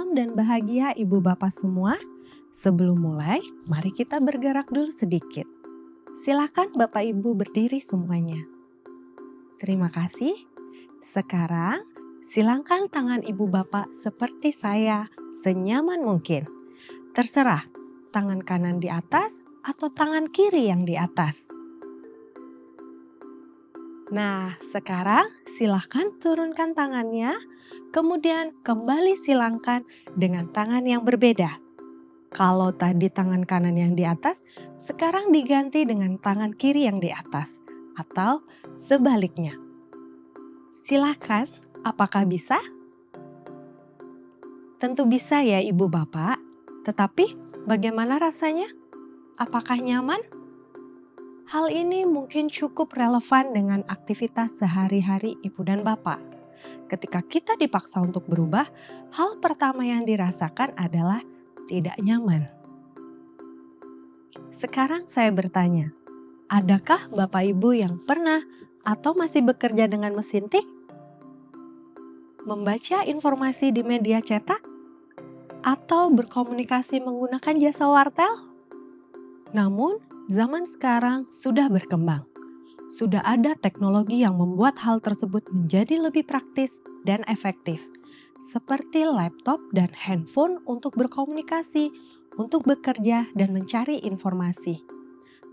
Salam dan bahagia ibu bapak semua. Sebelum mulai, mari kita bergerak dulu sedikit. Silakan bapak ibu berdiri semuanya. Terima kasih. Sekarang, silangkan tangan ibu bapak seperti saya, senyaman mungkin. Terserah, tangan kanan di atas atau tangan kiri yang di atas. Nah, sekarang silahkan turunkan tangannya, kemudian kembali silangkan dengan tangan yang berbeda. Kalau tadi tangan kanan yang di atas, sekarang diganti dengan tangan kiri yang di atas, atau sebaliknya. Silahkan, apakah bisa? Tentu bisa ya ibu bapak, tetapi bagaimana rasanya? Apakah nyaman? Hal ini mungkin cukup relevan dengan aktivitas sehari-hari ibu dan bapak. Ketika kita dipaksa untuk berubah, hal pertama yang dirasakan adalah tidak nyaman. Sekarang saya bertanya, adakah bapak ibu yang pernah atau masih bekerja dengan mesin tik? Membaca informasi di media cetak? Atau berkomunikasi menggunakan jasa wartel? Namun, zaman sekarang sudah berkembang. Sudah ada teknologi yang membuat hal tersebut menjadi lebih praktis dan efektif, seperti laptop dan handphone untuk berkomunikasi, untuk bekerja dan mencari informasi.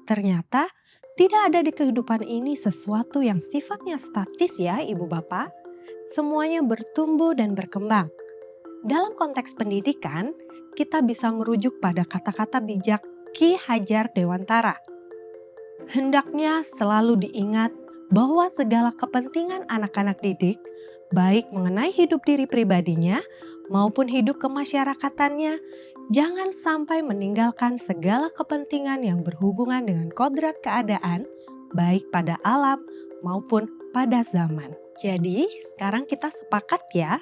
Ternyata, tidak ada di kehidupan ini sesuatu yang sifatnya statis ya ibu bapak. Semuanya bertumbuh dan berkembang. Dalam konteks pendidikan, kita bisa merujuk pada kata-kata bijak Ki Hajar Dewantara. Hendaknya selalu diingat bahwa segala kepentingan anak-anak didik, baik mengenai hidup diri pribadinya maupun hidup kemasyarakatannya, jangan sampai meninggalkan segala kepentingan yang berhubungan dengan kodrat keadaan, baik pada alam maupun pada zaman. Jadi, sekarang kita sepakat ya,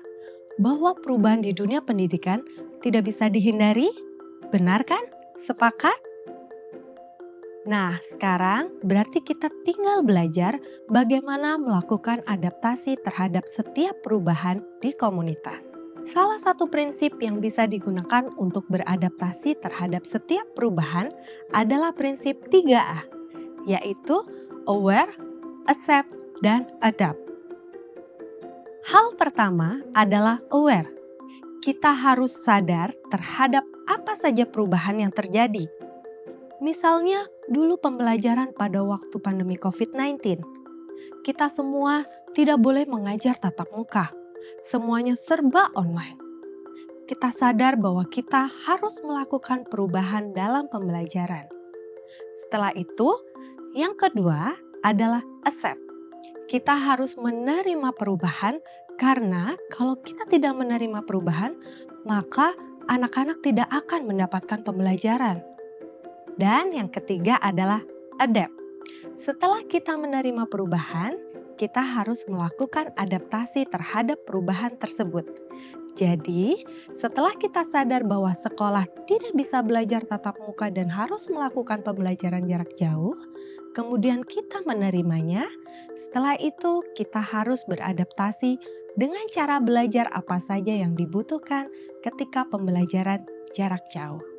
bahwa perubahan di dunia pendidikan tidak bisa dihindari. Benar kan? Sepakat? Nah, sekarang berarti kita tinggal belajar bagaimana melakukan adaptasi terhadap setiap perubahan di komunitas. Salah satu prinsip yang bisa digunakan untuk beradaptasi terhadap setiap perubahan adalah prinsip 3A, yaitu aware, accept, dan adapt. Hal pertama adalah aware. Kita harus sadar terhadap apa saja perubahan yang terjadi. Misalnya, dulu pembelajaran pada waktu pandemi COVID-19. Kita semua tidak boleh mengajar tatap muka. Semuanya serba online. Kita sadar bahwa kita harus melakukan perubahan dalam pembelajaran. Setelah itu, yang kedua adalah accept. Kita harus menerima perubahan karena kalau kita tidak menerima perubahan, maka anak-anak tidak akan mendapatkan pembelajaran. Dan yang ketiga adalah adapt. Setelah kita menerima perubahan, kita harus melakukan adaptasi terhadap perubahan tersebut. Jadi, setelah kita sadar bahwa sekolah tidak bisa belajar tatap muka dan harus melakukan pembelajaran jarak jauh, kemudian kita menerimanya, setelah itu kita harus beradaptasi dengan cara belajar apa saja yang dibutuhkan ketika pembelajaran jarak jauh.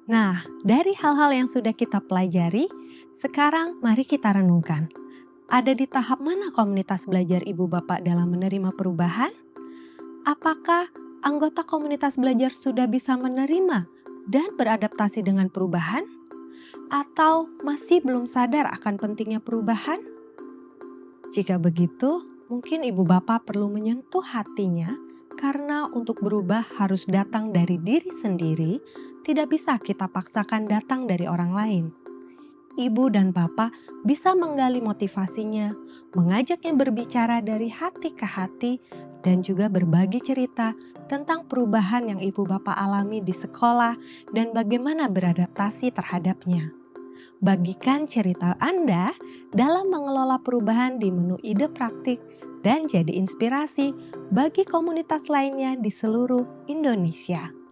Nah, dari hal-hal yang sudah kita pelajari, sekarang mari kita renungkan. Ada di tahap mana komunitas belajar ibu bapak dalam menerima perubahan? Apakah anggota komunitas belajar sudah bisa menerima dan beradaptasi dengan perubahan? Atau masih belum sadar akan pentingnya perubahan? Jika begitu, mungkin ibu bapak perlu menyentuh hatinya karena untuk berubah harus datang dari diri sendiri, tidak bisa kita paksakan datang dari orang lain. Ibu dan bapak bisa menggali motivasinya, mengajaknya berbicara dari hati ke hati, dan juga berbagi cerita tentang perubahan yang ibu bapak alami di sekolah dan bagaimana beradaptasi terhadapnya. Bagikan cerita Anda dalam mengelola perubahan di menu ide praktik dan jadi inspirasi bagi komunitas lainnya di seluruh Indonesia.